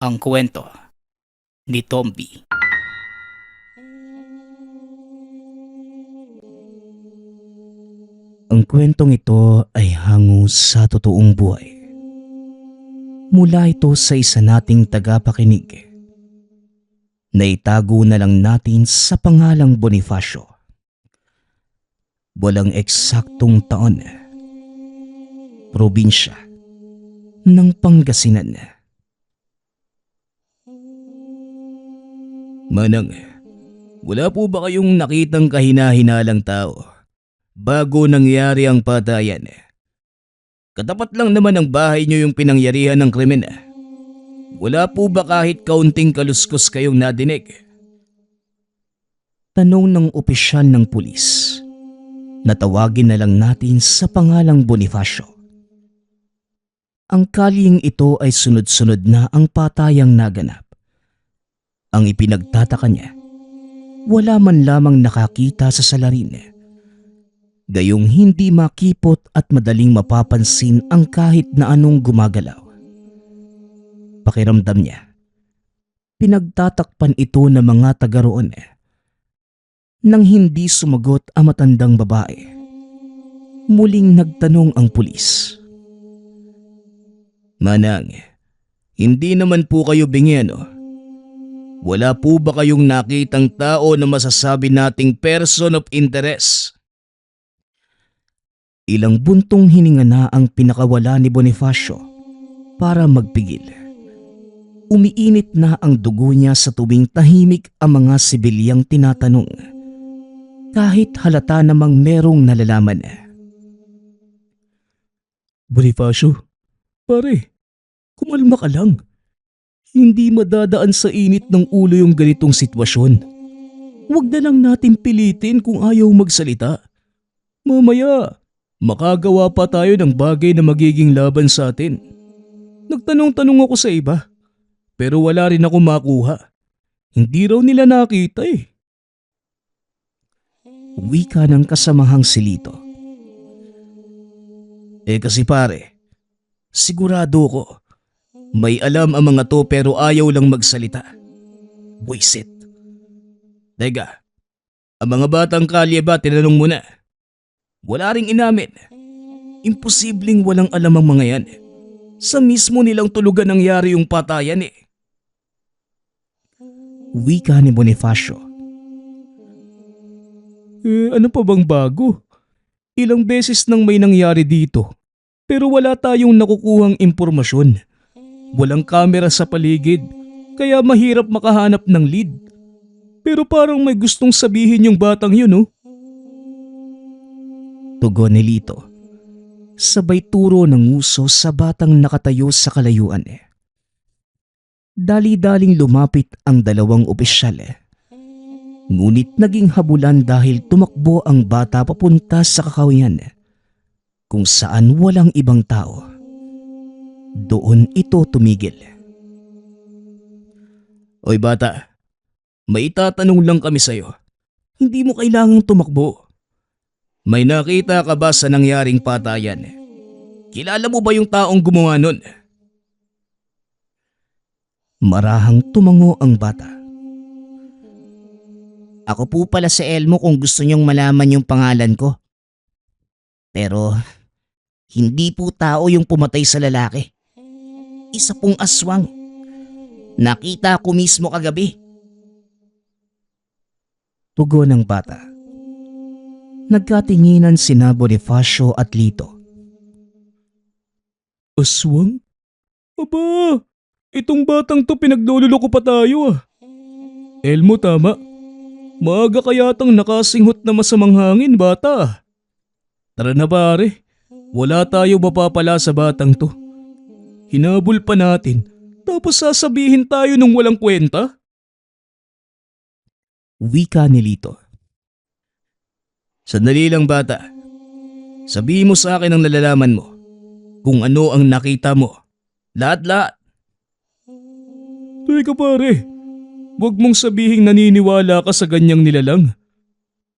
Ang kwento ni Tomby. Ang kwentong ito ay hango sa totoong buhay. Mula ito sa isa nating tagapakinig. Naitago na lang natin sa pangalang Bonifacio. Walang eksaktong taon. Probinsya ng Pangasinan. Manang, wala po ba kayong nakitang kahina-hinalang tao bago nangyari ang patayan? Katapat lang naman ng bahay niyo yung pinangyarihan ng krimen. Wala po ba kahit kaunting kaluskos kayong nadinig? Tanong ng opisyal ng pulis. Natawagin na lang natin sa pangalang Bonifacio. Ang kalyeng ito ay sunod-sunod na ang patayang naganap. Ang ipinagtataka niya, wala man lamang nakakita sa salarin. Gayong hindi makipot at madaling mapapansin ang kahit na anong gumagalaw. Pakiramdam niya, pinagtatakpan ito ng mga taga roon. Nang hindi sumagot ang matandang babae, muling nagtanong ang pulis. Manang, hindi naman po kayo bingi ano? Wala po ba kayong nakitang tao na masasabi nating person of interest? Ilang buntong hininga na ang pinakawala ni Bonifacio para magpigil. Umiinit na ang dugo niya sa tubing tahimik ang mga sibilyang tinatanong. Kahit halata namang merong nalalaman. Bonifacio, pare, kumalma ka lang. Hindi madadaan sa init ng ulo yung ganitong sitwasyon. Huwag na lang natin pilitin kung ayaw magsalita. Mamaya, makagawa pa tayo ng bagay na magiging laban sa atin. Nagtanong-tanong ako sa iba, pero wala rin ako makuha. Hindi raw nila nakita eh. Wika ng kasamahang silito. Kasi pare, sigurado ko, may alam ang mga to pero ayaw lang magsalita. Buisit. Teka, ang mga batang kalye ba tinanong mo na? Wala ring inamin. Imposibleng walang alam ang mga yan. Sa mismo nilang tulugan nangyari yung patayan eh. Wika ni Bonifacio. Ano pa bang bago? Ilang beses nang may nangyari dito pero wala tayong nakukuhang impormasyon. Walang kamera sa paligid, kaya mahirap makahanap ng lead. Pero parang may gustong sabihin yung batang yun, oh. Tugon ni Lito. Sabay turo ng uso sa batang nakatayo sa kalayuan. Dali-daling lumapit ang dalawang opisyal. Ngunit naging habulan dahil tumakbo ang bata papunta sa kakawian, kung saan walang ibang tao. Doon ito tumigil. Oy bata, may itatanong lang kami sa'yo. Hindi mo kailangang tumakbo. May nakita ka ba sa nangyaring patayan? Kilala mo ba yung taong gumawa nun? Marahang tumango ang bata. Ako po pala si Elmo kung gusto niyong malaman yung pangalan ko. Pero hindi po tao yung pumatay sa lalaki. Isa pong aswang. Nakita ko mismo kagabi. Tugon ng bata. Nagkatinginan sina Bonifacio at Lito. Aswang? Aba, itong batang to pinagluloko pa tayo ah. Elmo tama. Maaga kayatang nakasinghot na masamang hangin bata. Tara na pare, wala tayo mapapala sa batang to. Hinabol pa natin, tapos sasabihin tayo ng walang kwenta? Wika ni Lito. Sandali lang bata. Sabihin mo sa akin ang nalalaman mo. Kung ano ang nakita mo. Lahat-lahat. Teka pare, huwag mong sabihing naniniwala ka sa ganyang nilalang.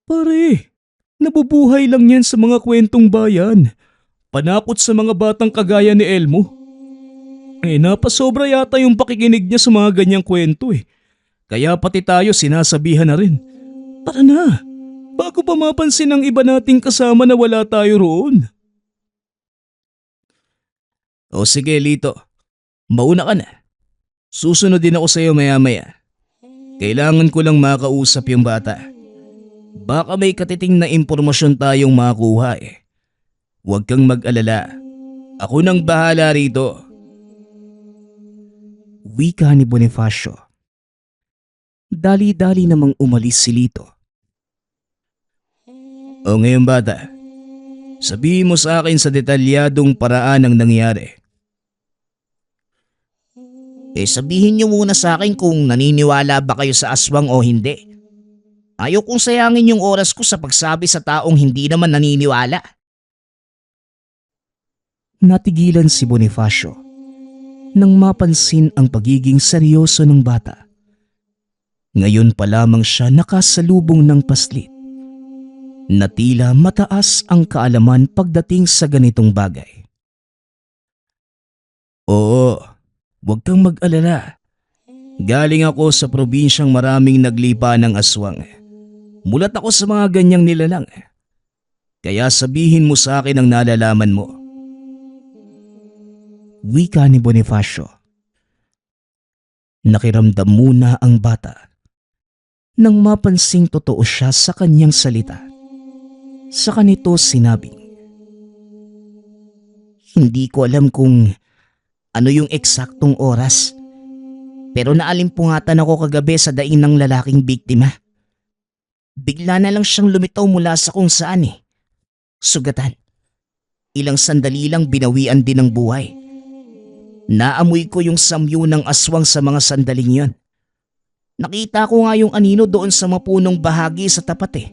Pare, nabubuhay lang yan sa mga kwentong bayan. Panakot sa mga batang kagaya ni Elmo. Napasobra yata yung pakikinig niya sa mga ganyang kwento eh. Kaya pati tayo sinasabihan na rin. Tara na, bago pa mapansin ng iba nating kasama na wala tayo roon. O sige Lito, mauna ka na. Susunod din ako sa iyo maya-maya. Kailangan ko lang makausap yung bata. Baka may katiting na impormasyon tayong makuha eh. Huwag kang mag-alala. Ako nang bahala rito. Wika ni Bonifacio. Dali-dali namang umalis si Lito. O ngayon bata, sabihin mo sa akin sa detalyadong paraan ang nangyari. Sabihin niyo muna sa akin kung naniniwala ba kayo sa aswang o hindi. Ayaw kong sayangin yung oras ko sa pagsabi sa taong hindi naman naniniwala. Natigilan si Bonifacio nang mapansin ang pagiging seryoso ng bata. Ngayon pa lamang siya nakasalubong ng paslit na tila mataas ang kaalaman pagdating sa ganitong bagay. Oo, huwag kang mag-alala. Galing ako sa probinsyang maraming naglipa ng aswang. Mulat ako sa mga ganyang nilalang. Kaya sabihin mo sa akin ang nalalaman mo. Wika ni Bonifacio. Nakiramdam muna ang bata nang mapansing totoo siya sa kanyang salita. Sa kanito sinabing, Hindi ko alam kung ano yung eksaktong oras, pero naalimpungatan ako kagabi sa daing ng lalaking biktima. Bigla na lang siyang lumitaw mula sa kung saan eh. Sugatan. Ilang sandali lang binawian din ng buhay. Naamoy ko yung samyo ng aswang sa mga sandaling yon. Nakita ko nga yung anino doon sa mapunong bahagi sa tapat eh.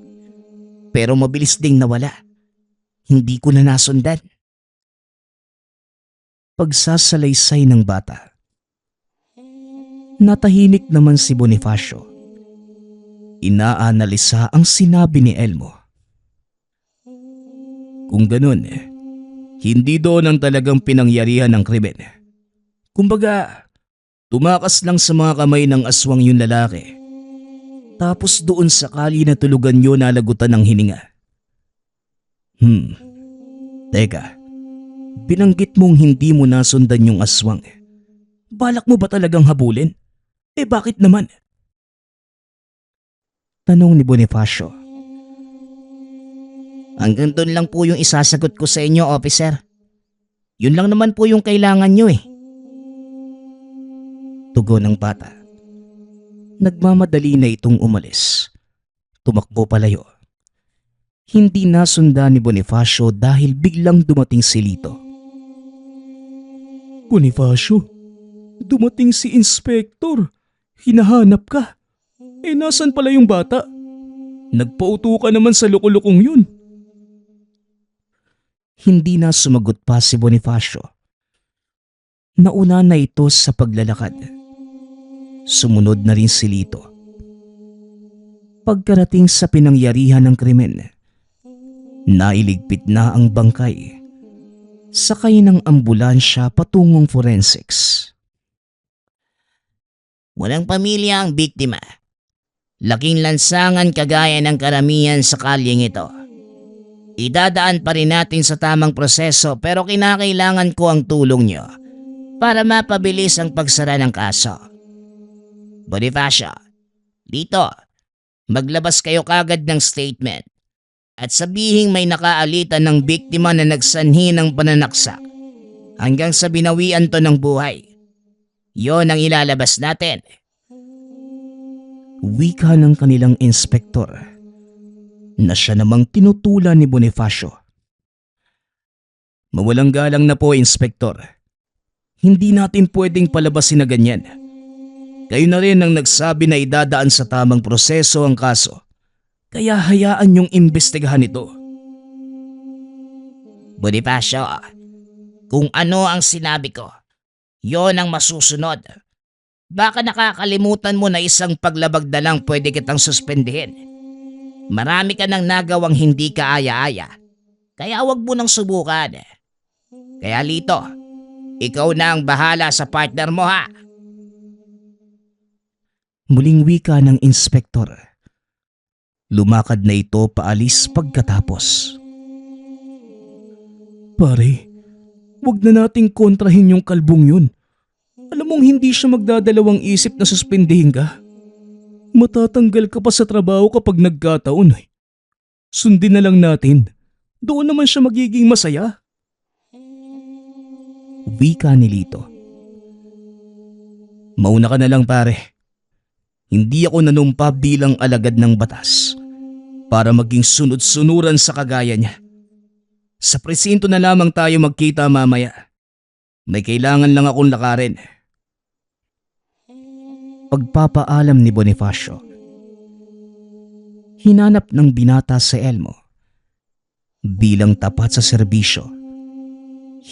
Pero mabilis ding nawala. Hindi ko na nasundan. Pagsasalaysay ng bata. Natahimik naman si Bonifacio. Inaanalisa ang sinabi ni Elmo. Kung ganun, hindi doon ang talagang pinangyarihan ng krimen. Kumbaga, tumakas lang sa mga kamay ng aswang yung lalaki. Tapos doon sa kali na tulugan nyo nalagutan ng hininga. Teka, binanggit mong hindi mo nasundan yung aswang. Balak mo ba talagang habulin? Bakit naman? Tanong ni Bonifacio. Hanggang doon lang po yung isasagot ko sa inyo, officer. Yun lang naman po yung kailangan nyo eh. Tugon ng bata. Nagmamadali na itong umalis. Tumakbo palayo. Hindi nasundan ni Bonifacio dahil biglang dumating si Lito. Bonifacio, dumating si Inspektor. Hinahanap ka. Nasan pala yung bata? Nagpauto ka naman sa lukulukong yun. Hindi na sumagot pa si Bonifacio. Nauna na ito sa paglalakad. Sumunod na rin si Lito. Pagkarating sa pinangyarihan ng krimen, nailigpit na ang bangkay. Sakay ng ambulansya patungong forensics. Walang pamilya ang biktima. Laking lansangan kagaya ng karamihan sa kalyeng ito. Idadaan pa rin natin sa tamang proseso pero kinakailangan ko ang tulong nyo para mapabilis ang pagsara ng kaso. Bonifacio, dito, maglabas kayo kagad ng statement at sabihing may nakaalitan ng biktima na nagsanhi ng pananaksak hanggang sa binawian to ng buhay. Yon ang ilalabas natin. Wika ng kanilang inspektor na siya namang tinutulan ni Bonifacio. Mawalang galang na po, Inspektor. Hindi natin pwedeng palabasin na ganyan. Kayo na rin ang nagsabi na idadaan sa tamang proseso ang kaso. Kaya hayaan niyong imbestigahan ito. Bonifacio, kung ano ang sinabi ko, yon ang masusunod. Baka nakakalimutan mo na isang paglabag na lang pwede kitang suspendihin. Marami ka nang nagawang hindi ka aya-aya. Kaya wag mo nang subukan. Kaya Lito, Ikaw na ang bahala sa partner mo ha. Muling wika ng inspektor. Lumakad na ito paalis pagkatapos. Pare, wag na nating kontrahin yung kalbong yun. Alam mong hindi siya magdadalawang isip na suspendihin ka. Matatanggal ka pa sa trabaho kapag nagkataon. Sundin na lang natin. Doon naman siya magiging masaya. Wika ni Lito. Mauna ka na lang pare. Hindi ako nanumpa bilang alagad ng batas para maging sunod-sunuran sa kagaya niya. Sa presinto na lamang tayo magkita mamaya. May kailangan lang akong lakarin. Pagpapaalam ni Bonifacio. Hinanap ng binata si Elmo. Bilang tapat sa serbisyo,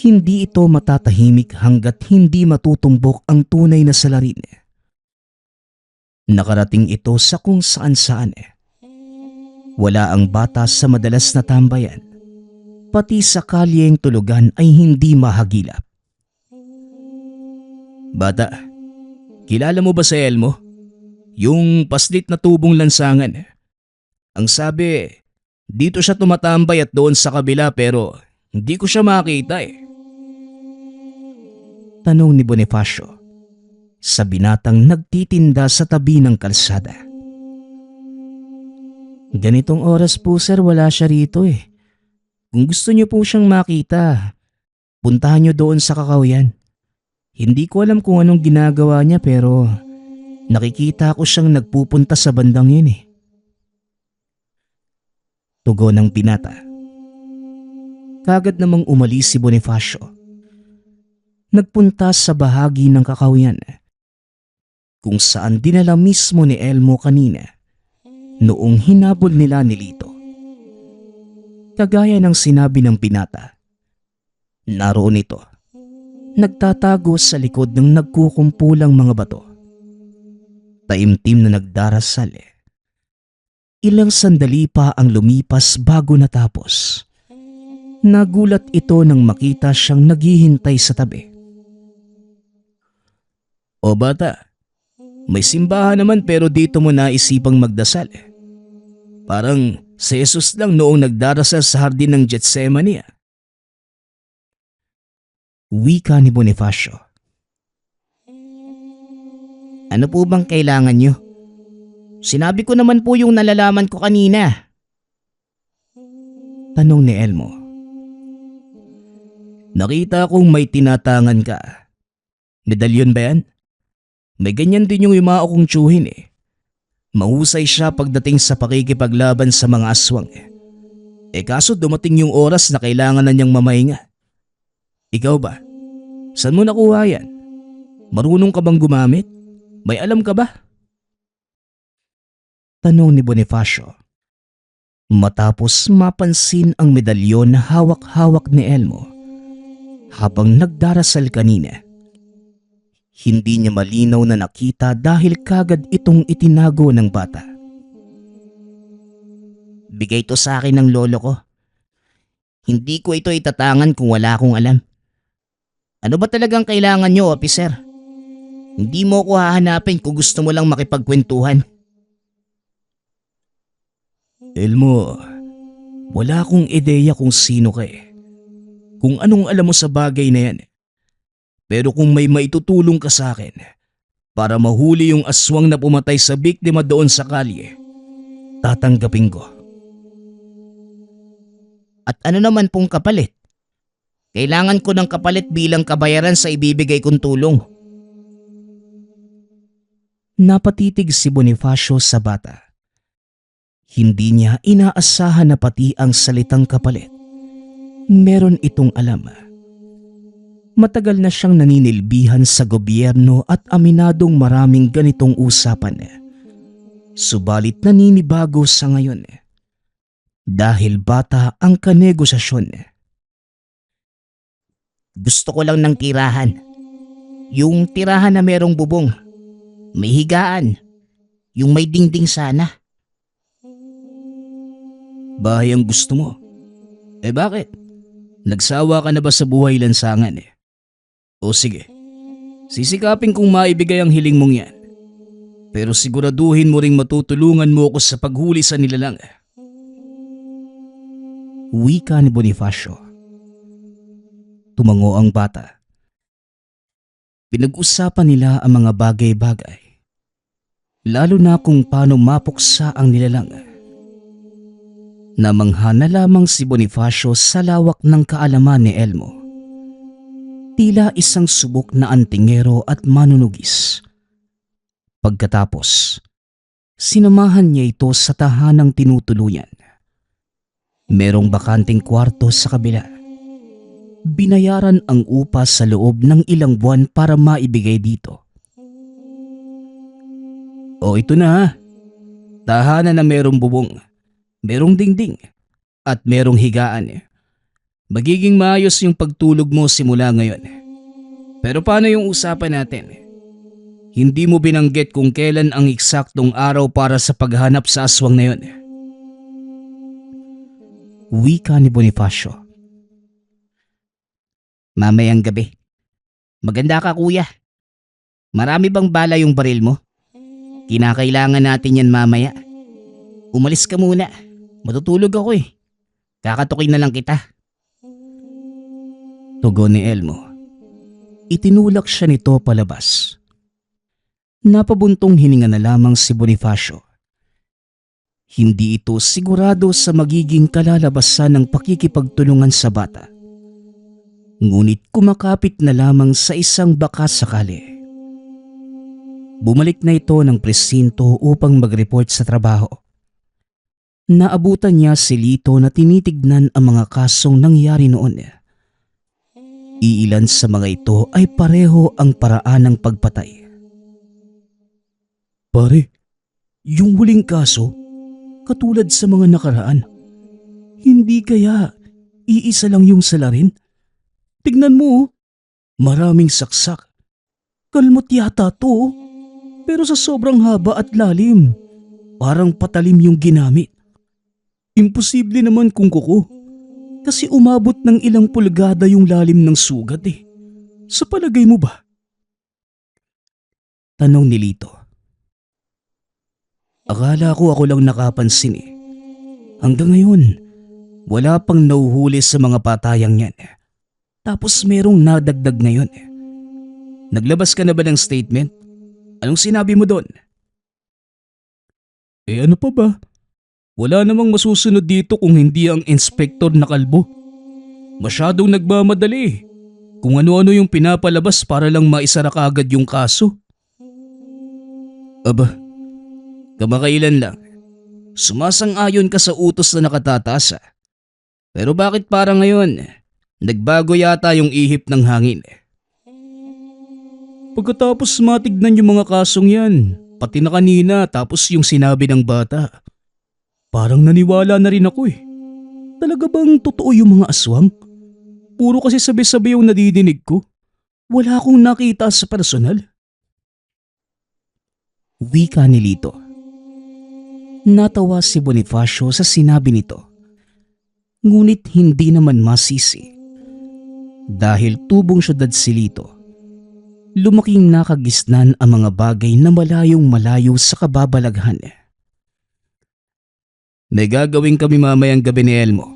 hindi ito matatahimik hanggat hindi matutumbok ang tunay na salarin. Nakarating ito sa kung saan-saan. Wala ang bata sa madalas na tambayan. Pati sa kalyeng tulugan ay hindi mahagilap. Bata, kilala mo ba si Elmo? Yung paslit na tubong lansangan. Ang sabi, dito siya tumatambay at doon sa kabila pero hindi ko siya makita Tanong ni Bonifacio sa binatang nagtitinda sa tabi ng kalsada. Ganitong oras po sir, wala siya rito Kung gusto niyo po siyang makita, puntahan niyo doon sa Kakahuyan. Hindi ko alam kung anong ginagawa niya pero nakikita ko siyang nagpupunta sa bandang yun Tugon ng binata. Kagad namang umalis si Bonifacio. Nagpunta sa bahagi ng Kakahuyan kung saan dinala mismo ni Elmo kanina noong hinabol nila ni Lito. Kagaya ng sinabi ng binata, naroon ito, nagtatago sa likod ng nagkukumpulang mga bato. Taimtim na nagdarasal Ilang sandali pa ang lumipas bago natapos. Nagulat ito nang makita siyang naghihintay sa tabi. O bata, may simbahan naman pero dito mo naisipang magdasal Parang si Jesus lang noong nagdarasal sa hardin ng Getsemani Wika ni Bonifacio. Ano po bang kailangan niyo? Sinabi ko naman po yung nalalaman ko kanina. Tanong ni Elmo. Nakita kong may tinatangan ka. Medalyon ba yan? May ganyan din yung yumao kong tsuhin Mahusay siya pagdating sa pakikipaglaban sa mga aswang kaso dumating yung oras na kailangan na niyang mamahinga. Ikaw ba? Saan mo nakuha yan? Marunong ka bang gumamit? May alam ka ba? Tanong ni Bonifacio. Matapos mapansin ang medalyon na hawak-hawak ni Elmo habang nagdarasal kanina. Hindi niya malinaw na nakita dahil kagad itong itinago ng bata. Bigay ito sa akin ng lolo ko. Hindi ko ito itatangan kung wala akong alam. Ano ba talagang kailangan niyo, officer? Hindi mo ko hahanapin kung gusto mo lang makipagkwentuhan. Elmo, wala akong ideya kung sino ka Kung anong alam mo sa bagay na yan Pero kung may maitutulong ka sa akin para mahuli yung aswang na pumatay sa biktima doon sa kalye, tatanggapin ko. At ano naman pong kapalit? Kailangan ko ng kapalit bilang kabayaran sa ibibigay kong tulong. Napatitig si Bonifacio sa bata. Hindi niya inaasahan na pati ang salitang kapalit. Meron itong alam. Matagal na siyang naninilbihan sa gobyerno at aminadong maraming ganitong usapan. Subalit naninibago sa ngayon. Dahil bata ang kanegosasyon. Gusto ko lang ng tirahan. Yung tirahan na merong bubong. May higaan. Yung may dingding sana. Bahay ang gusto mo? Bakit? Nagsawa ka na ba sa buhay lansangan O sige, sisikapin kong maibigay ang hiling mong yan. Pero siguraduhin mo ring matutulungan mo ako sa paghuli sa nilalang. Wika ni Bonifacio. Tumango ang bata. Pinag-usapan nila ang mga bagay-bagay. Lalo na kung paano mapuksa ang nilalang. Namangha na lamang si Bonifacio sa lawak ng kaalaman ni Elmo. Tila isang subok na antingero at manunugis. Pagkatapos, sinamahan niya ito sa tahanang tinutuluyan. Merong bakanting kwarto sa kabila. Binayaran ang upa sa loob ng ilang buwan para maibigay dito. O ito na, tahanan na merong bubong, merong dingding, at merong higaan. Magiging maayos yung pagtulog mo simula ngayon. Pero paano yung usapan natin? Hindi mo binanggit kung kailan ang eksaktong araw para sa paghanap sa aswang na yun. Wika ni Bonifacio. Mamayang gabi. Maganda ka kuya. Marami bang bala yung baril mo? Kinakailangan natin yan mamaya. Umalis ka muna. Matutulog ako eh. Kakatukin na lang kita. Tugon ni Elmo. Itinulak siya nito palabas. Napabuntong hininga na lamang si Bonifacio. Hindi ito sigurado sa magiging kalalabasan ng pakikipagtulungan sa bata. Ngunit kumakapit na lamang sa isang baka sakali. Bumalik na ito ng presinto upang mag-report sa trabaho. Naabutan niya si Lito na tinitignan ang mga kasong nangyari noon. Iilan sa mga ito ay pareho ang paraan ng pagpatay. Pare, yung huling kaso, katulad sa mga nakaraan, hindi kaya iisa lang yung salarin? Tignan mo, maraming saksak. Kalmot yata to, pero sa sobrang haba at lalim, parang patalim yung ginamit. Imposible naman kung kuko, kasi umabot ng ilang pulgada yung lalim ng sugat eh. Sa palagay mo ba? Tanong ni Lito. Akala ko ako lang nakapansin eh. Hanggang ngayon, wala pang nauhuli sa mga patayang yan. Tapos merong nadagdag ngayon. Naglabas ka na ba ng statement? Anong sinabi mo doon? Eh ano pa ba? Wala namang masusunod dito kung hindi ang inspektor na kalbo. Masyadong nagmamadali. Kung ano-ano yung pinapalabas para lang maisara kaagad yung kaso. Aba, kamakailan lang. Sumasang-ayon ka sa utos na nakatataas. Pero bakit parang ngayon, nagbago yata yung ihip ng hangin? Pagkatapos matignan yung mga kasong yan, pati na kanina tapos yung sinabi ng bata, parang naniwala na rin ako eh. Talaga bang totoo yung mga aswang? Puro kasi sabi-sabi yung nadidinig ko. Wala akong nakita sa personal. Wika ni Lito. Natawa si Bonifacio sa sinabi nito. Ngunit hindi naman masisi. Dahil tubong syudad si Lito, lumaking nakagisnan ang mga bagay na malayong malayo sa kababalaghan. May gagawin kami mamayang gabi ni Elmo.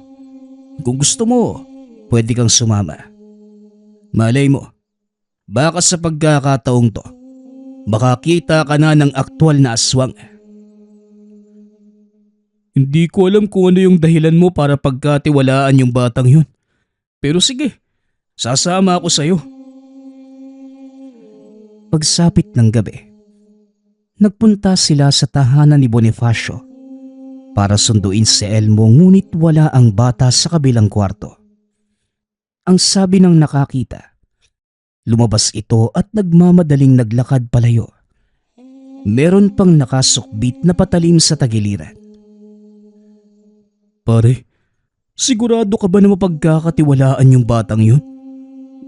Kung gusto mo, pwede kang sumama. Malay mo, baka sa pagkakataong to, baka kita ka na ng aktwal na aswang. Hindi ko alam kung ano yung dahilan mo para pagkatiwalaan yung batang yun. Pero sige, sasama ako sa'yo. Pagsapit ng gabi, nagpunta sila sa tahanan ni Bonifacio para sunduin si Elmo, ngunit wala ang bata sa kabilang kwarto. Ang sabi ng nakakita, lumabas ito at nagmamadaling naglakad palayo. Meron pang nakasukbit na patalim sa tagiliran. Pare, sigurado ka ba na mapagkakatiwalaan yung batang yun?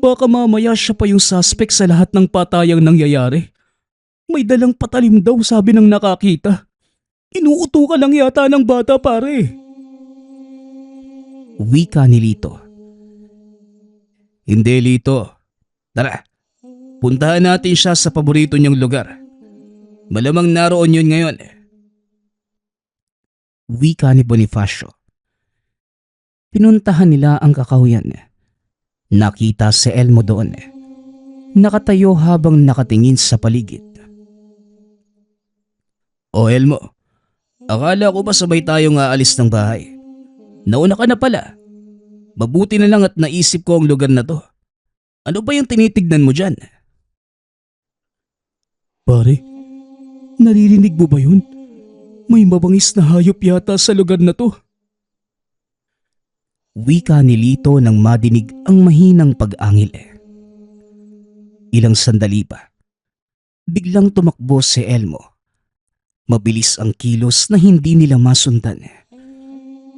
Baka mamaya siya pa yung suspect sa lahat ng patayang nangyayari. May dalang patalim daw, sabi ng nakakita. Inuuto ka lang yata ng bata, pare. Wika ni Lito. Hindi, Lito. Tara, puntahan natin siya sa paborito niyang lugar. Malamang naroon yun ngayon. Wika ni Bonifacio. Pinuntahan nila ang kakahuyan. Nakita si Elmo doon. Nakatayo habang nakatingin sa paligid. O Elmo, akala ko ba sabay tayong aalis ng bahay? Nauna ka na pala. Mabuti na lang at naisip ko ang lugar na to. Ano ba yung tinitignan mo dyan? Pare, naririnig mo ba yun? May mabangis na hayop yata sa lugar na to. Wika ni Lito nang madinig ang mahinang pag-angil. Ilang sandali pa. Biglang tumakbo si Elmo. Mabilis ang kilos na hindi nila masundan.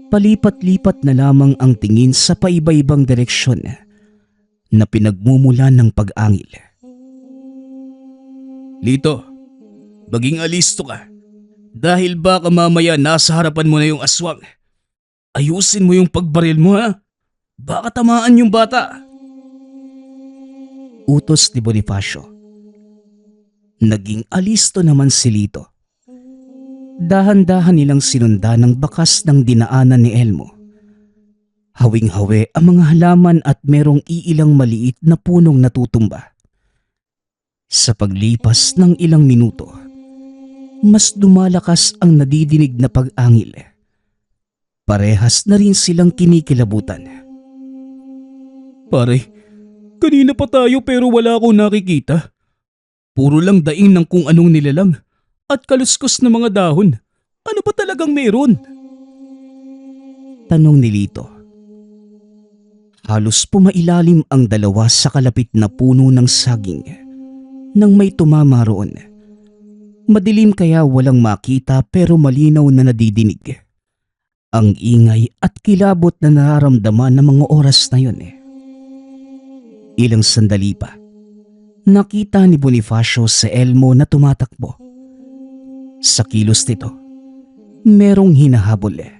Palipat-lipat na lamang ang tingin sa paiba-ibang direksyon na pinagmumulan ng pag-angil. Lito, maging alisto ka. Dahil baka mamaya nasa harapan mo na yung aswang. Ayusin mo yung pagbaril mo ha. Baka tamaan yung bata. Utos ni Bonifacio. Naging alisto naman si Lito. Dahan-dahan nilang sinundan ng bakas ng dinaanan ni Elmo. Hawing-hawi ang mga halaman at merong iilang maliit na punong natutumba. Sa paglipas ng ilang minuto, mas lumalakas ang nadidinig na pag-angil. Parehas na rin silang kinikilabutan. Pare, kanina pa tayo pero wala akong nakikita. Puro lang daing ng kung anong nilalang at kaluskos na mga dahon. Ano ba talagang meron? Tanong ni Lito. Halos pumailalim ang dalawa sa kalapit na puno ng saging nang may tumama roon. Madilim kaya walang makita pero malinaw na nadidinig. Ang ingay at kilabot na nararamdaman ng mga oras na yun. Ilang sandali pa, nakita ni Bonifacio si Elmo na tumatakbo. Sa kilos nito, merong hinahabol.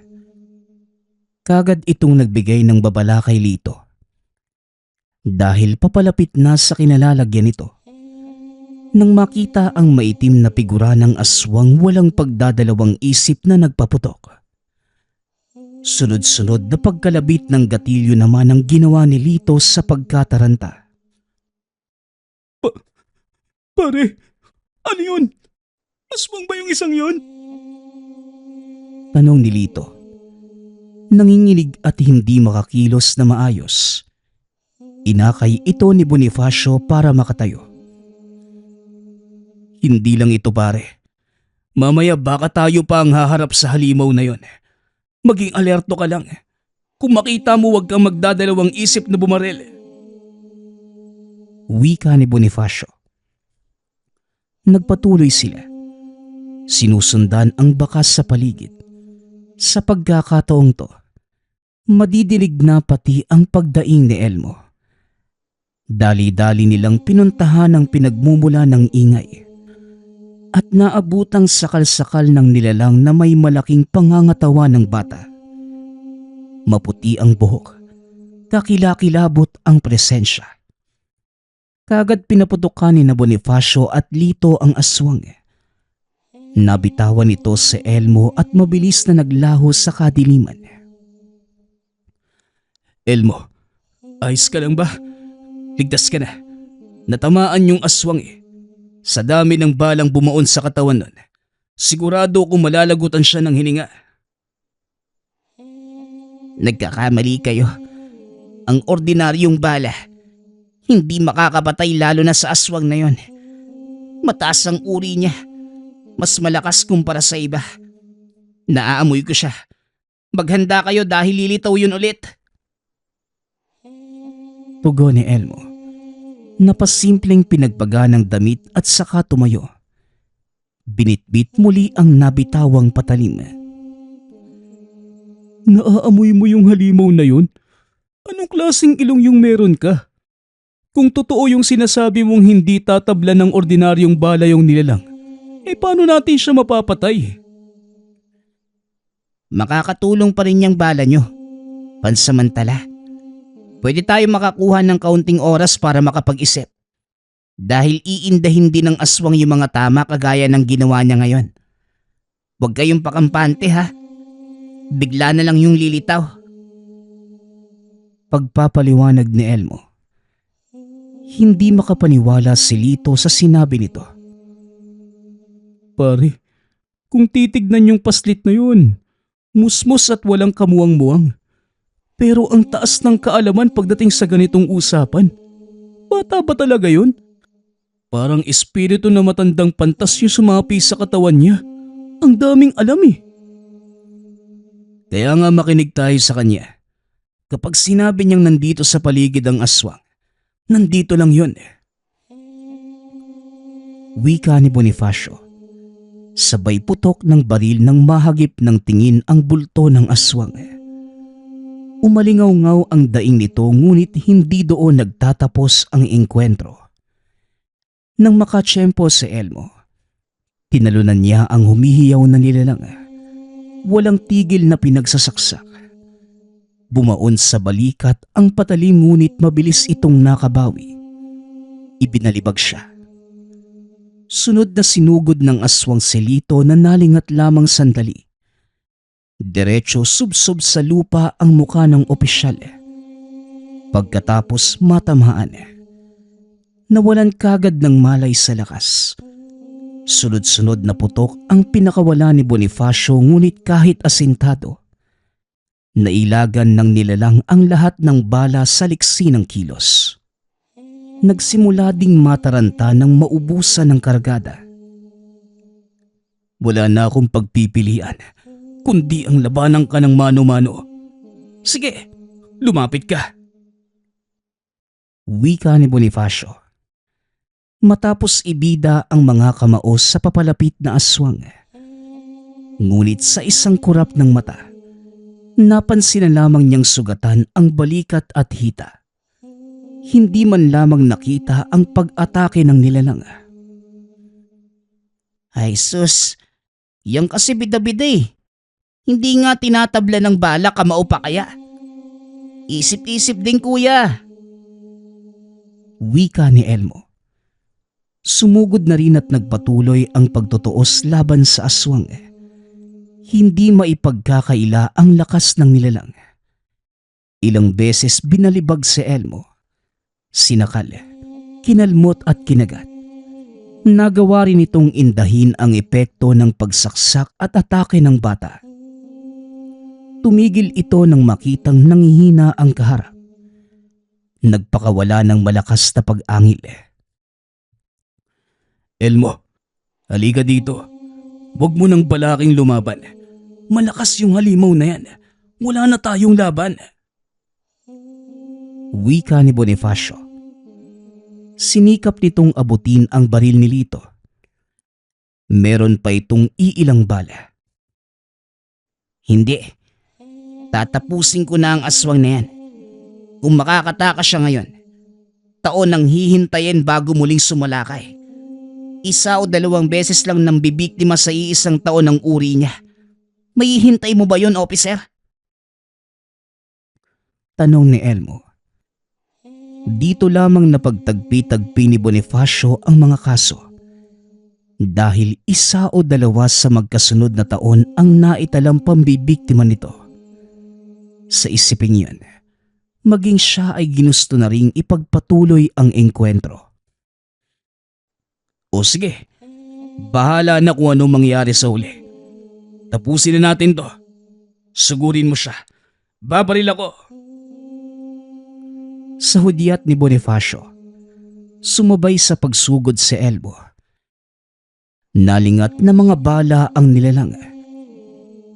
Kagad itong nagbigay ng babala kay Lito. Dahil papalapit na sa kinalalagyan nito, nang makita ang maitim na figura ng aswang walang pagdadalawang isip na nagpaputok. Sunod-sunod na pagkalabit ng gatilyo naman ang ginawa ni Lito sa pagkataranta. Pare, ano yun? Aswang ba yung isang yun? Tanong ni Lito. Nanginginig at hindi makakilos na maayos. Inakay ito ni Bonifacio para makatayo. Hindi lang ito pare. Mamaya baka tayo pa ang haharap sa halimaw na yon. Maging alerto ka lang. Kung makita mo huwag kang magdadalawang isip na bumaril. Wika ni Bonifacio. Nagpatuloy sila. Sinusundan ang bakas sa paligid. Sa pagkakataong to, madidinig na pati ang pagdaing ni Elmo. Dali-dali nilang pinuntahan ang pinagmumula ng ingay at naabutang sakal-sakal ng nilalang na may malaking pangangatawan ng bata. Maputi ang buhok, kakilakilabot ang presensya. Kagad pinaputukan ni Bonifacio at Lito ang aswang. Nabitawan nito si Elmo at mabilis na naglaho sa kadiliman. Elmo, ayos ka lang ba? Ligtas ka na. Natamaan yung aswang eh. Sa dami ng balang bumaon sa katawan nun, sigurado kung malalagutan siya ng hininga. Nagkakamali kayo. Ang ordinaryong bala, hindi makakapatay lalo na sa aswang na yon. Mataas ang uri niya. Mas malakas kumpara sa iba. Naaamoy ko siya. Maghanda kayo dahil lilitaw yun ulit. Tugon ni Elmo. Napasimpleng pinagbaga ng damit at saka tumayo. Binitbit muli ang nabitawang patalim. Naaamoy mo yung halimaw na yun? Anong klaseng ilong yung meron ka? Kung totoo yung sinasabi mong hindi tatabla ng ordinaryong bala yung nilalang, paano natin siya mapapatay? Makakatulong pa rin yung bala nyo. Pansamantala. Pwede tayo makakuha ng kaunting oras para makapag-isip. Dahil iindahin din ng aswang yung mga tama kagaya ng ginawa niya ngayon. Huwag kayong pakampante ha. Bigla na lang yung lilitaw. Pagpapaliwanag ni Elmo. Hindi makapaniwala si Lito sa sinabi nito. Pare, kung titignan yung paslit na yun, musmos at walang kamuwang-muwang. Pero ang taas ng kaalaman pagdating sa ganitong usapan. Bata ba talaga yun? Parang espiritu na matandang pantas yung sumapi sa katawan niya. Ang daming alam eh. Kaya nga makinig tayo sa kanya. Kapag sinabi niyang nandito sa paligid ang aswang, nandito lang yun. Wika ni Bonifacio. Sabay putok ng baril nang mahagip ng tingin ang bulto ng aswang. Umalingaw-ngaw ang daing nito ngunit hindi doon nagtatapos ang engkwentro. Nang makatsyempo si Elmo, tinalunan niya ang humihiyaw na nilalang. Walang tigil na pinagsasaksak. Bumaon sa balikat ang patalim ngunit mabilis itong nakabawi. Ibinalibag siya. Sunod na sinugod ng aswang si Lito na nalingat lamang sandali. Diretso subsob sa lupa ang muka ng opisyal. Pagkatapos matamaan. Nawalan kagad ng malay sa lakas. Sunod-sunod na putok ang pinakawala ni Bonifacio ngunit kahit asintado. Nailagan ng nilalang ang lahat ng bala sa liksi ng kilos. Nagsimula ding mataranta ng maubusan ng kargada. Wala na akong pagpipilian, kundi ang labanan ka ng mano-mano. Sige, lumapit ka. Wika ni Bonifacio. Matapos ibida ang mga kamaos sa papalapit na aswang. Ngunit sa isang kurap ng mata, napansin na lamang niyang sugatan ang balikat at hita. Hindi man lamang nakita ang pag-atake ng nilalang. Ay sus, yang kasi bida-bida eh. Hindi nga tinatabla ng bala, kamao pa kaya. Isip-isip din kuya. Wika ni Elmo. Sumugod na rin at nagpatuloy ang pagtutuos laban sa aswang. Hindi maipagkakaila ang lakas ng nilalang. Ilang beses binalibag si Elmo. Sinakal, kinalmot at kinagat. Nagawa rin itong indahin ang epekto ng pagsaksak at atake ng bata. Tumigil ito nang makitang nanghihina ang kaharap. Nagpakawala ng malakas na pag-angil. Elmo, halika dito. Huwag mo nang balaking lumaban. Malakas yung halimaw na yan. Wala na tayong laban. Wika ni Bonifacio. Sinikap nitong abutin ang baril ni Lito. Meron pa itong iilang bala. Hindi. Tatapusin ko na ang aswang na yan. Kung makakatakas siya ngayon, taon nang hihintayin bago muling sumalakay. 1 o 2 beses lang nang bibiktima sa iisang taon ng uri niya. Mahihintay mo ba yon, officer? Tanong ni Elmo. Dito lamang napagtagpi-tagpi ni Bonifacio ang mga kaso. Dahil 1 o 2 sa magkasunod na taon ang naitalang pambibiktima nito. Sa isiping yun, maging siya ay ginusto na ring ipagpatuloy ang engkwentro. O sige, bahala na kung ano mangyari sa huli. Tapusin na natin to. Sugurin mo siya. Babaril ako. Sa hudyat ni Bonifacio, sumabay sa pagsugod si Elmo. Nalingat na mga bala ang nilalang.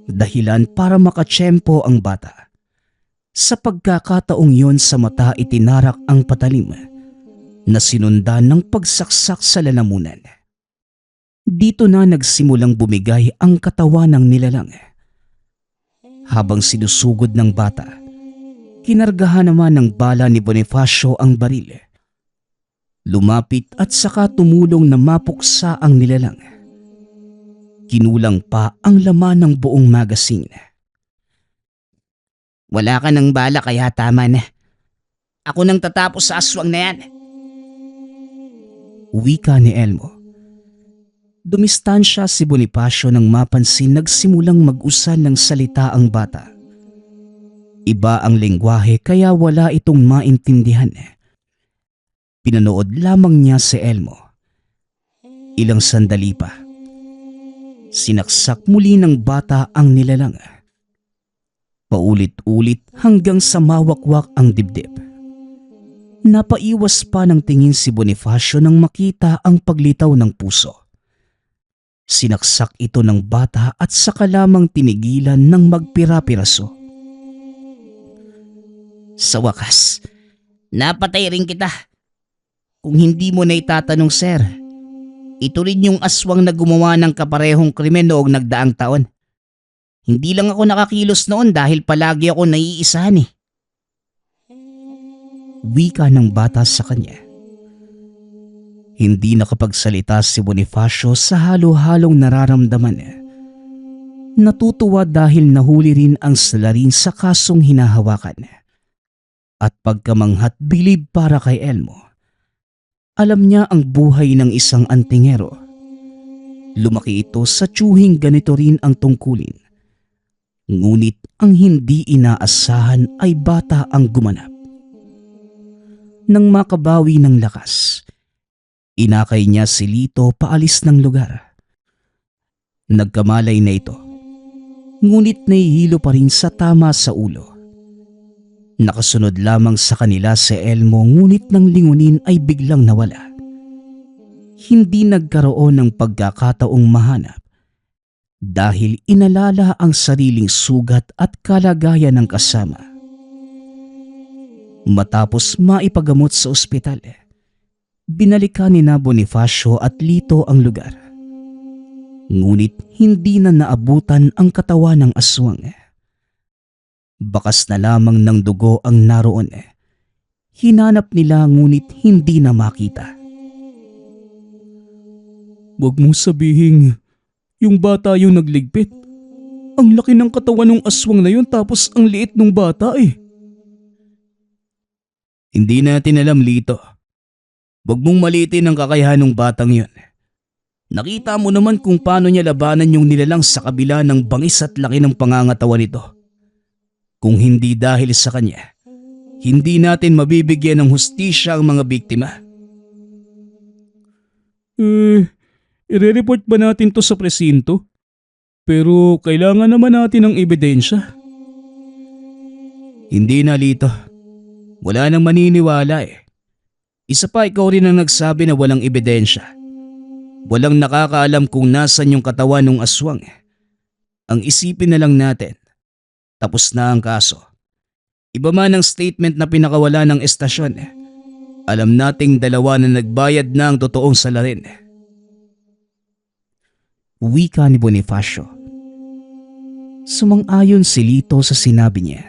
Dahilan para makatsyempo ang bata. Sa pagkakataong yon sa mata itinarak ang patalim na sinundan ng pagsaksak sa lalamunan. Dito na nagsimulang bumigay ang katawan ng nilalang. Habang sinusugod ng bata, kinargahan naman ng bala ni Bonifacio ang baril. Lumapit at saka tumulong na mapuksa ang nilalang. Kinulang pa ang laman ng buong magazine. Wala ka ng bala kaya tama na. Ako nang tatapos sa aswang na yan. Wika ni Elmo. Dumistansya si Bonifacio nang mapansin nagsimulang mag-usan ng salita ang bata. Iba ang lengguwahe kaya wala itong maintindihan. Pinanood lamang niya si Elmo. Ilang sandali pa. Sinaksak muli ng bata ang nilalang. Paulit-ulit hanggang sa mawakwak ang dibdib. Napaiwas pa ng tingin si Bonifacio nang makita ang paglitaw ng puso. Sinaksak ito ng bata at saka lamang tinigilan ng magpira-piraso. Sa wakas, napatay rin kita. Kung hindi mo na itatanong, sir, ito rin yung aswang na gumawa ng kaparehong krimen noong nagdaang taon. Hindi lang ako nakakilos noon dahil palagi ako naiisahan eh. Wika ng bata sa kanya. Hindi nakapagsalita si Bonifacio sa halo-halong nararamdaman. Natutuwa dahil nahuli rin ang salarin sa kasong hinahawakan. At pagkamanghat bilib para kay Elmo. Alam niya ang buhay ng isang antingero. Lumaki ito sa tiyuhing ganito rin ang tungkulin. Ngunit ang hindi inaasahan ay bata ang gumanap. Nang makabawi ng lakas, inakay niya si Lito paalis ng lugar. Nagkamalay na ito, ngunit nahihilo pa rin sa tama sa ulo. Nakasunod lamang sa kanila si Elmo ngunit nang lingunin ay biglang nawala. Hindi nagkaroon ng pagkakataong mahanap dahil inalala ang sariling sugat at kalagayan ng kasama. Matapos maipagamot sa ospital, binalikan ni na Bonifacio at Lito ang lugar. Ngunit hindi na naabutan ang katawan ng aswang. Bakas na lamang ng dugo ang naroon. Hinanap nila ngunit hindi na makita. Huwag mong sabihing yung bata yung nagligpit. Ang laki ng katawan ng aswang na yun tapos ang liit ng bata eh. Hindi natin alam, Lito. Huwag mong maliitin ang kakayahan ng batang yun. Nakita mo naman kung paano niya labanan yung nilalang sa kabila ng bangis at laki ng pangangatawan nito. Kung hindi dahil sa kanya, hindi natin mabibigyan ng hustisya ang mga biktima. I-report ba natin to sa presinto? Pero kailangan naman natin ng ebidensya. Hindi na, Lito. Wala nang maniniwala eh. Isa pa, ikaw rin ang nagsabi na walang ebidensya. Walang nakakaalam kung nasan yung katawan ng aswang. Ang isipin na lang natin, tapos na ang kaso. Iba man ang statement na pinakawala ng estasyon. Alam nating dalawa na nagbayad na ang totoong salarin. Wika ni Bonifacio. Sumang-ayon si Lito sa sinabi niya.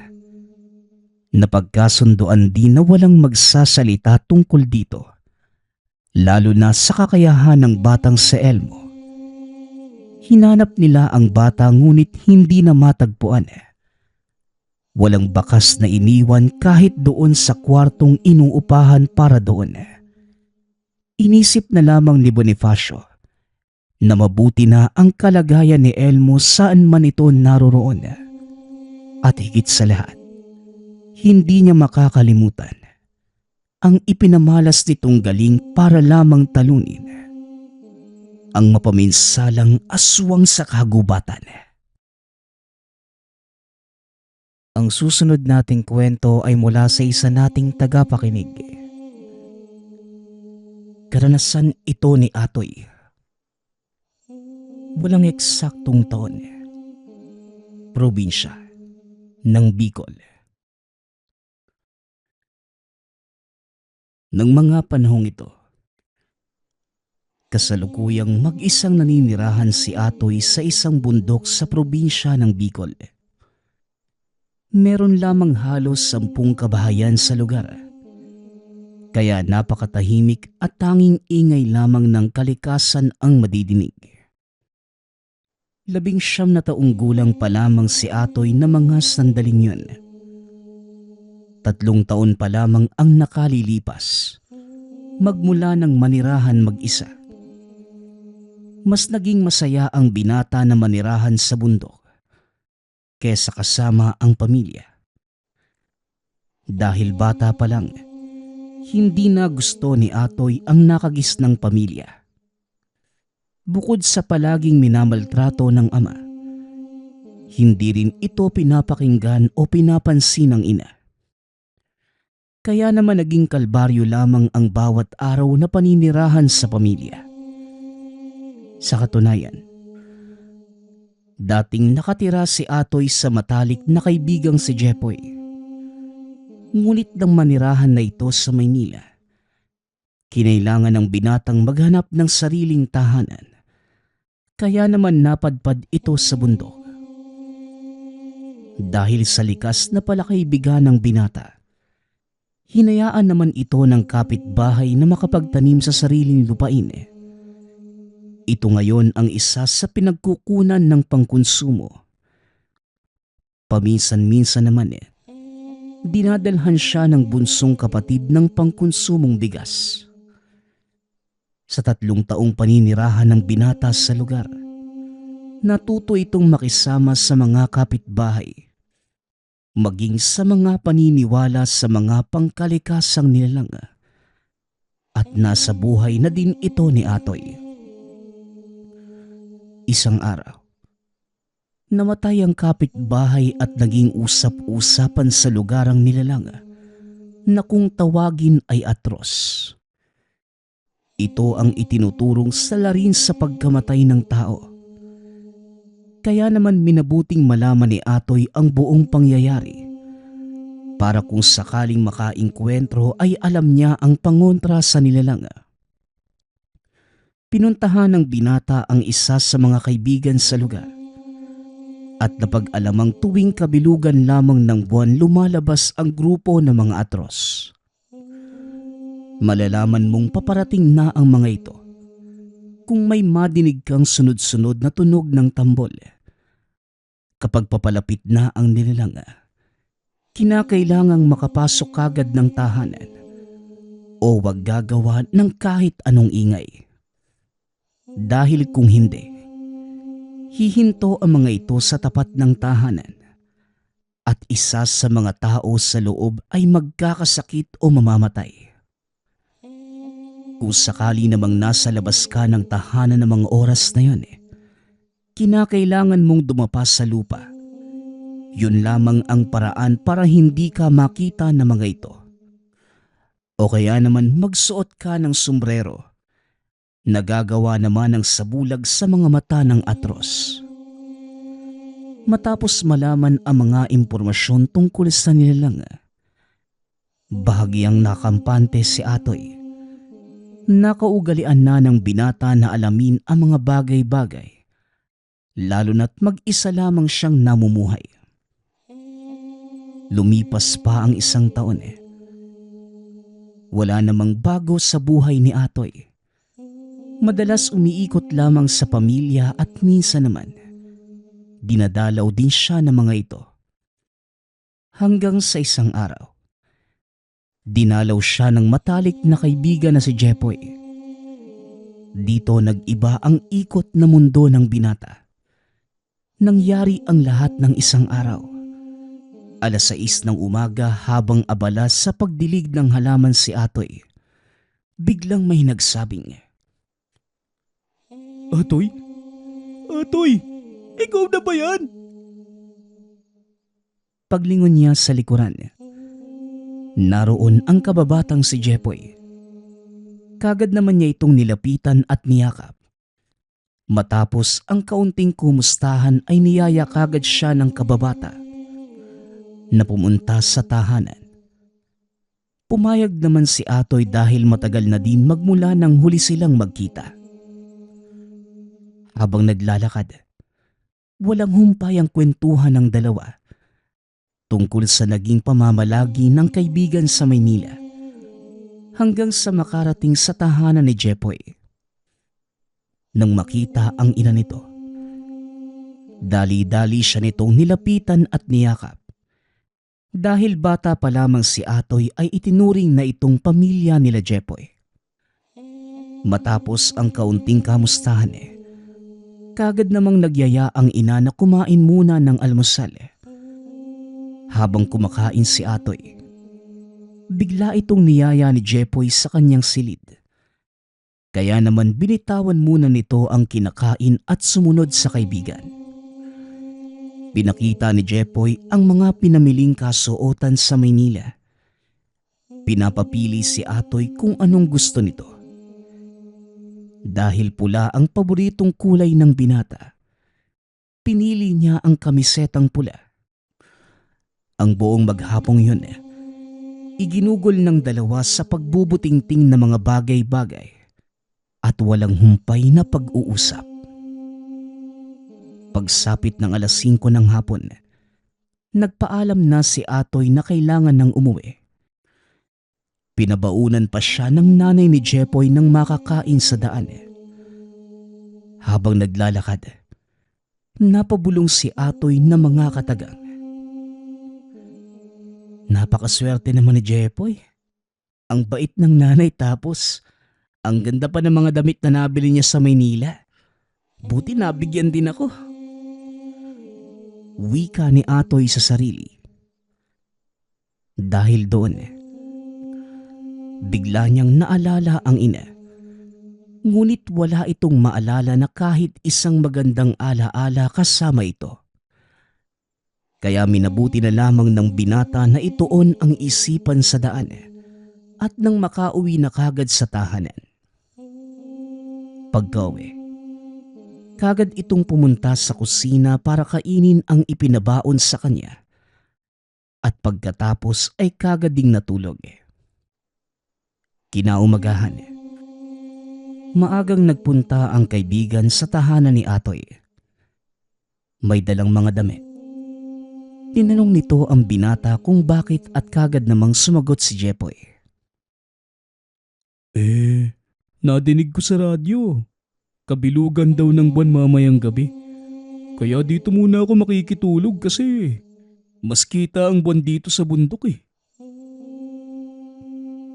Napagkasunduan din na walang magsasalita tungkol dito. Lalo na sa kakayahan ng batang si Elmo. Hinanap nila ang bata ngunit hindi na matagpuan. Walang bakas na iniwan kahit doon sa kwartong inuupahan para doon. Inisip na lamang ni Bonifacio na mabuti na ang kalagayan ni Elmo saan man ito naroroon. At higit sa lahat, hindi niya makakalimutan ang ipinamalas nitong galing para lamang talunin ang mapaminsalang aswang sa kagubatan. Ang susunod nating kwento ay mula sa isa nating tagapakinig. Karanasan ito ni Atoy. Walang eksaktong taon. Probinsya ng Bicol. Ng mga panahong ito, kasalukuyang mag-isang naninirahan si Atoy sa isang bundok sa probinsya ng Bicol. Meron lamang halos 10 kabahayan sa lugar. Kaya napakatahimik at tanging ingay lamang ng kalikasan ang madidinig. 19 na taong gulang pa lamang si Atoy na mga sandaling yun. 3 taon pa lamang ang nakalilipas magmula ng manirahan mag-isa. Mas naging masaya ang binata na manirahan sa bundok kesa kasama ang pamilya. Dahil bata pa lang, hindi na gusto ni Atoy ang nakagisnang pamilya. Bukod sa palaging minamaltrato ng ama, hindi rin ito pinapakinggan o pinapansin ng ina. Kaya naman naging kalbaryo lamang ang bawat araw na paninirahan sa pamilya. Sa katunayan, dating nakatira si Atoy sa matalik na kaibigang si Jepoy. Ngunit nang manirahan na ito sa Maynila, kinailangan ng binatang maghanap ng sariling tahanan. Kaya naman napadpad ito sa bundok. Dahil sa likas na palakaibigan ng binata, hinayaan naman ito ng kapitbahay na makapagtanim sa sariling lupain. Ito ngayon ang isa sa pinagkukunan ng pangkonsumo. Paminsan-minsan naman dinadalhan siya ng bunsong kapatid ng pangkonsumong bigas. Sa 3 taong paninirahan ng binata sa lugar, natuto itong makisama sa mga kapitbahay, maging sa mga paniniwala sa mga pangkalikasang nilalang, at nasa buhay na din ito ni Atoy. Isang araw, namatay ang kapitbahay at naging usap-usapan sa lugarang nilalang na kung tawagin ay atros. Ito ang itinuturong salarin sa pagkamatay ng tao. Kaya naman minabuting malaman ni Atoy ang buong pangyayari para kung sakaling makaengkwentro ay alam niya ang pangontra sa nilalang. Pinuntahan ng binata ang isa sa mga kaibigan sa lugar at napag-alamang tuwing kabilugan lamang ng buwan lumalabas ang grupo ng mga atros. Malalaman mong paparating na ang mga ito kung may madinig kang sunod-sunod na tunog ng tambol. Kapag papalapit na ang nilalang, kinakailangang makapasok kagad ng tahanan o wag gagawa ng kahit anong ingay. Dahil kung hindi, hihinto ang mga ito sa tapat ng tahanan at isa sa mga tao sa loob ay magkakasakit o mamamatay. Kung sakali namang nasa labas ka ng tahanan ng mga oras na yun, kinakailangan mong dumapa sa lupa. Yun lamang ang paraan para hindi ka makita ng mga ito. O kaya naman magsuot ka ng sombrero. Nagagawa naman ng sabulag sa mga mata ng atros. Matapos malaman ang mga impormasyon tungkol sa nilalang, bahagyang nakampante si Atoy. Nakaugalian na ng binata na alamin ang mga bagay-bagay, lalo na't mag-isa lamang siyang namumuhay. Lumipas pa ang 1 taon. Wala namang bago sa buhay ni Atoy. Madalas umiikot lamang sa pamilya at minsan naman, dinadalaw din siya ng mga ito. Hanggang sa isang araw, dinalaw siya ng matalik na kaibigan na si Jepoy. Dito nag-iba ang ikot na mundo ng binata. Nangyari ang lahat ng isang araw. 6:00 ng umaga habang abala sa pagdilig ng halaman si Atoy, biglang may nagsabing, "Atoy? Atoy! Ikaw na ba yan?" Paglingon niya sa likuran, naroon ang kababatang si Jepoy. Kagad naman niya itong nilapitan at niyakap. Matapos ang kaunting kumustahan ay niyaya kagad siya ng kababata na pumunta sa tahanan. Pumayag naman si Atoy dahil matagal na din magmula nang huli silang magkita. Habang naglalakad, walang humpay ang kwentuhan ng dalawa tungkol sa naging pamamalagi ng kaibigan sa Maynila hanggang sa makarating sa tahanan ni Jepoy. Nang makita ang ina nito, dali-dali siya nitong nilapitan at niyakap. Dahil bata pa lamang si Atoy ay itinuring na itong pamilya nila Jepoy. Matapos ang kaunting kamustahan kagad namang nagyaya ang ina na kumain muna ng almusal. Habang kumakain si Atoy, bigla itong niyaya ni Jepoy sa kanyang silid. Kaya naman binitawan muna nito ang kinakain at sumunod sa kaibigan. Pinakita ni Jepoy ang mga pinamiling kasuotan sa Maynila. Pinapapili si Atoy kung anong gusto nito. Dahil pula ang paboritong kulay ng binata, pinili niya ang kamisetang pula. Ang buong maghapong yun, iginugol ng dalawa sa pagbubutingting ng mga bagay-bagay at walang humpay na pag-uusap. Pagsapit ng 5:00 ng hapon, nagpaalam na si Atoy na kailangan ng umuwi. Pinabaunan pa siya ng nanay ni Jepoy ng makakain sa daan. Habang naglalakad, napabulong si Atoy na mga katagang. Napakaswerte naman ni Jepoy. Ang bait ng nanay tapos ang ganda pa ng mga damit na nabili niya sa Maynila. Buti nabigyan din ako. Wika ni Atoy sa sarili. Dahil doon, bigla niyang naalala ang ina. Ngunit wala itong maalala na kahit isang magandang alaala kasama ito. Kaya minabuti na lamang ng binata na ituon ang isipan sa daan at nang makauwi na kagad sa tahanan. Pagka-uwi, kagad itong pumunta sa kusina para kainin ang ipinabaon sa kanya at pagkatapos ay kagad ding natulog. Kinaumagahan, maagang nagpunta ang kaibigan sa tahanan ni Atoy. May dalang mga damit. Tinanong nito ang binata kung bakit at kagad namang sumagot si Jepoy. Nadinig ko sa radyo. Kabilugan daw ng buwan mamayang gabi. Kaya dito muna ako makikitulog kasi mas kita ang buwan dito sa bundok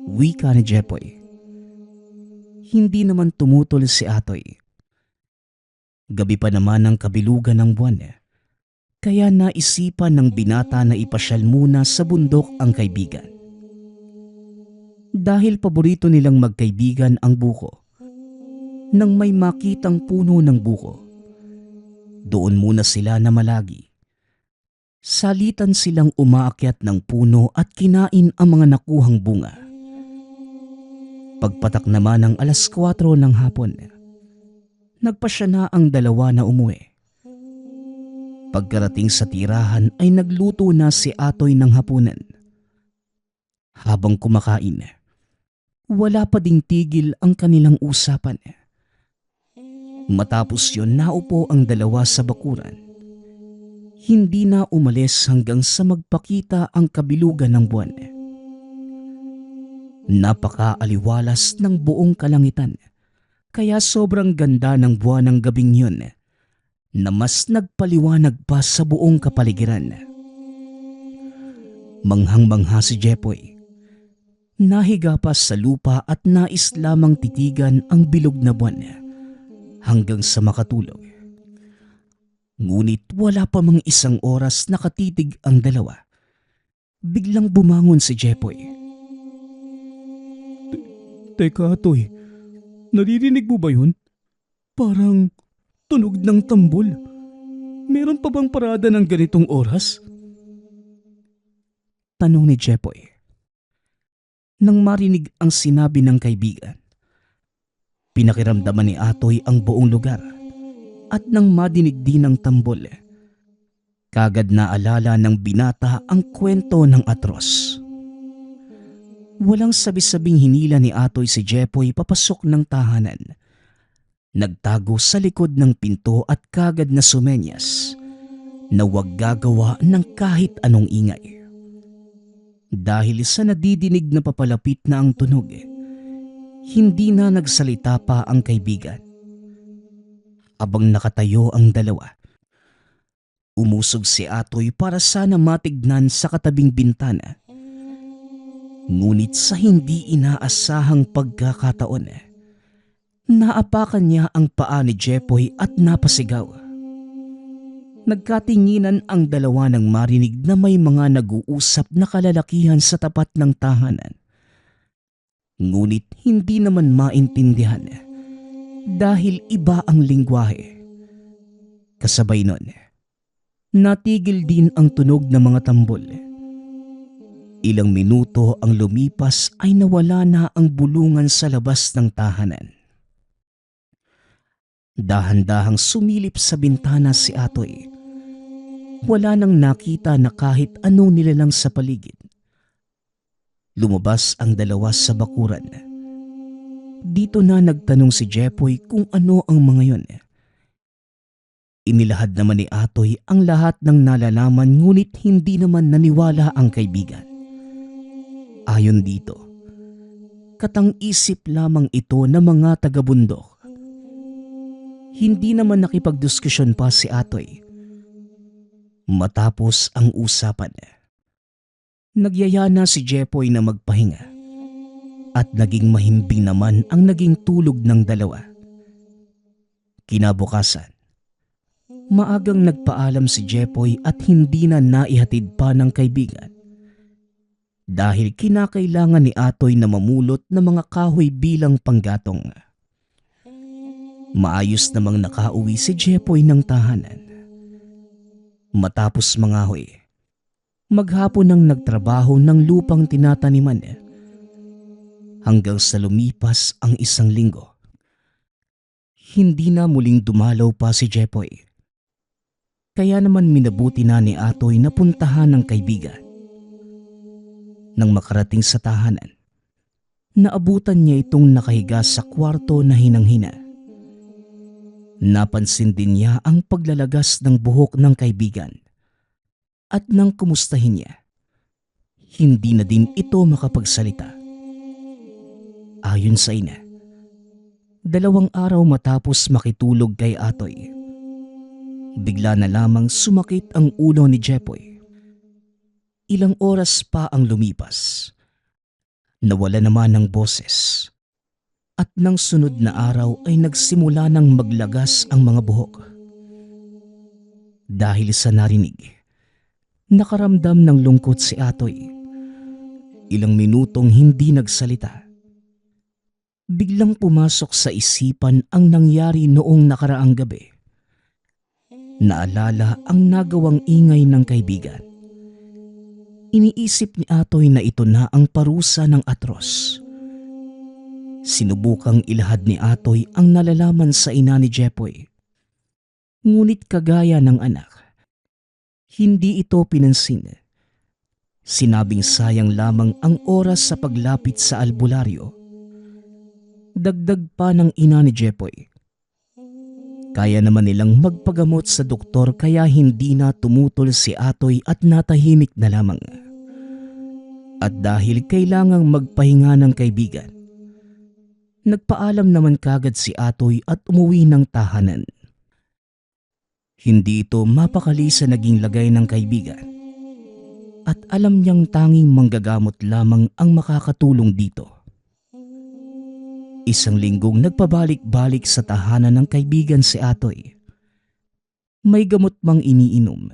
Wika ni Jepoy. Hindi naman tumutol si Atoy. Gabi pa naman ang kabilugan ng buwan. Kaya naisipan ng binata na ipasyal muna sa bundok ang kaibigan. Dahil paborito nilang magkaibigan ang buko, nang may makitang puno ng buko, doon muna sila namalagi. Salitan silang umaakyat ng puno at kinain ang mga nakuhang bunga. Pagpatak naman ng 4:00 ng hapon, nagpasya na ang dalawa na umuwi. Pagkarating sa tirahan ay nagluto na si Atoy ng hapunan. Habang kumakain, wala pa ding tigil ang kanilang usapan. Matapos yun, naupo ang dalawa sa bakuran. Hindi na umalis hanggang sa magpakita ang kabilugan ng buwan. Napakaaliwalas ng buong kalangitan, kaya sobrang ganda ng buwan ng gabing yun na mas nagpaliwanag pa sa buong kapaligiran. Manghang-mangha si Jepoy. Nahiga pa sa lupa at nais lamang titigan ang bilog na buwan hanggang sa makatulog. Ngunit wala pa mang 1 oras nakatitig ang dalawa. Biglang bumangon si Jepoy. Teka, Atoy. Naririnig mo ba yun? Parang tunog ng tambol. Meron pa bang parada ng ganitong oras? Tanong ni Jepoy. Nang marinig ang sinabi ng kaibigan, pinakiramdaman ni Atoy ang buong lugar at nang madinig din ang tambol, kagad naalala ng binata ang kwento ng atros. Walang sabi-sabing hinila ni Atoy si Jepoy papasok ng tahanan. Nagtago sa likod ng pinto at kagad na sumenyas na huwag gagawa ng kahit anong ingay. Dahil sa nadidinig na papalapit na ang tunog, hindi na nagsalita pa ang kaibigan. Habang nakatayo ang dalawa, Umusog si Atoy para sana matignan sa katabing bintana. Ngunit sa hindi inaasahang pagkakataon, naapakan niya ang paa ni Jepoy at napasigaw. Nagkatinginan ang dalawa nang marinig na may mga nag-uusap na kalalakihan sa tapat ng tahanan. Ngunit hindi naman maintindihan dahil iba ang lingwahe. Kasabay nun, natigil din ang tunog ng mga tambol. Ilang minuto ang lumipas ay nawala na ang bulungan sa labas ng tahanan. Dahan-dahang sumilip sa bintana si Atoy. Wala nang nakita na kahit ano nilalang sa paligid. Lumabas ang dalawa sa bakuran. Dito na nagtanong si Jepoy kung ano ang mga yon. Inilahad naman ni Atoy ang lahat ng nalalaman ngunit hindi naman naniwala ang kaibigan. Ayon dito, katang-isip lamang ito ng mga taga-bundok. Hindi naman nakipagdiskusyon pa si Atoy. Matapos ang usapan, nagyaya na si Jepoy na magpahinga at naging mahimbing naman ang naging tulog ng dalawa. Kinabukasan, maagang nagpaalam si Jepoy at hindi na naihatid pa ng kaibigan dahil kinakailangan ni Atoy na mamulot ng mga kahoy bilang panggatong. Maayos namang nakauwi si Jepoy ng tahanan. Matapos mangahoy, maghapon nang nagtrabaho ng lupang tinataniman hanggang sa lumipas ang 1 linggo. Hindi na muling dumalaw pa si Jepoy. Kaya naman minabuti na ni Atoy na puntahan ng kaibigan. Nang makarating sa tahanan, naabutan niya itong nakahiga sa kwarto na hinang-hina. Napansin din niya ang paglalagas ng buhok ng kaibigan at nang kumustahin niya, hindi na din ito makapagsalita. Ayon sa ina, 2 araw matapos makitulog kay Atoy, bigla na lamang sumakit ang ulo ni Jepoy. Ilang oras pa ang lumipas, nawala naman ng boses. At nang sunod na araw ay nagsimula ng maglagas ang mga buhok. Dahil sa narinig, nakaramdam ng lungkot si Atoy. Ilang minutong hindi nagsalita. Biglang pumasok sa isipan ang nangyari noong nakaraang gabi. Naalala ang nagawang ingay ng kaibigan. Iniisip ni Atoy na ito na ang parusa ng atros. Sinubukang ilahad ni Atoy ang nalalaman sa ina ni Jepoy. Ngunit kagaya ng anak, hindi ito pinansin. Sinabing sayang lamang ang oras sa paglapit sa albularyo. Dagdag pa ng ina ni Jepoy, kaya naman nilang magpagamot sa doktor kaya hindi na tumutol si Atoy at natahimik na lamang. At dahil kailangang magpahinga ng kaibigan, nagpaalam naman kagad si Atoy at umuwi ng tahanan. Hindi ito mapakali sa naging lagay ng kaibigan at alam niyang tanging manggagamot lamang ang makakatulong dito. 1 linggong nagpabalik-balik sa tahanan ng kaibigan si Atoy. May gamot mang iniinom,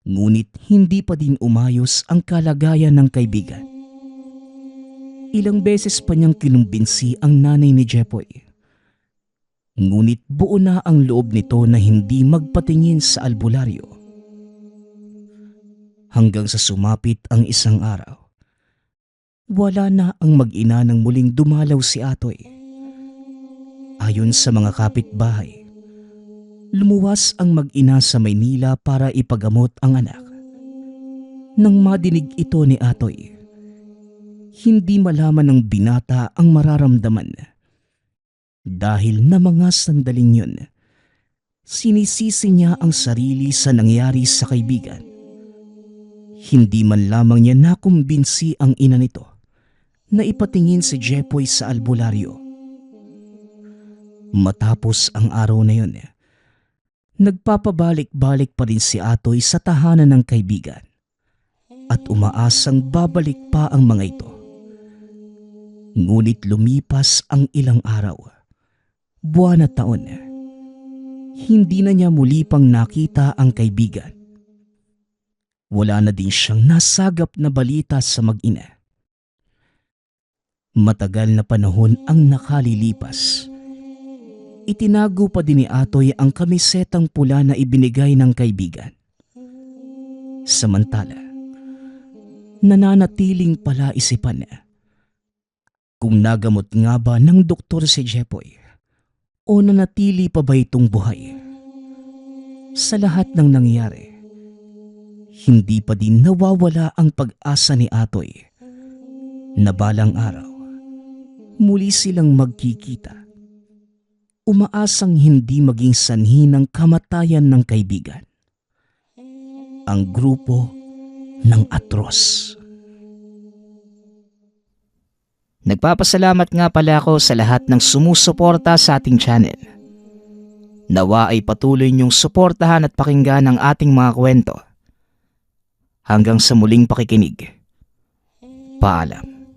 ngunit hindi pa din umayos ang kalagayan ng kaibigan. Ilang beses pa niyang kinumbinsi ang nanay ni Jepoy. Ngunit buo na ang loob nito na hindi magpatingin sa albularyo. Hanggang sa sumapit ang 1 araw, wala na ang mag-ina nang muling dumalaw si Atoy. Ayon sa mga kapitbahay, lumuwas ang mag-ina sa Maynila para ipagamot ang anak. Nang madinig ito ni Atoy, hindi malaman ng binata ang mararamdaman. Dahil na mga sandaling yun, sinisisi niya ang sarili sa nangyari sa kaibigan. Hindi man lamang niya nakumbinsi ang ina nito na ipatingin si Jepoy sa albularyo. Matapos ang araw na yun, Nagpapabalik-balik pa rin si Atoy sa tahanan ng kaibigan at umaasang babalik pa ang mga ito. Ngunit lumipas ang ilang araw, buwan at taon. Hindi na niya muli pang nakita ang kaibigan. Wala na din siyang nasagap na balita sa mag-ina. Matagal na panahon ang nakalilipas. Itinago pa din ni Atoy ang kamisetang pula na ibinigay ng kaibigan. Samantala, nananatiling pala isipan niya kung nagamot nga ba ng doktor si Jepoy o nanatili pa ba itong buhay. Sa lahat ng nangyari, hindi pa din nawawala ang pag-asa ni Atoy na balang araw muli silang magkikita. Umaasang hindi maging sanhi ng kamatayan ng kaibigan. Ang grupo ng Atros. Nagpapasalamat nga pala ako sa lahat ng sumusuporta sa ating channel. Nawa ay patuloy niyong suportahan at pakinggan ang ating mga kwento. Hanggang sa muling pakikinig. Paalam.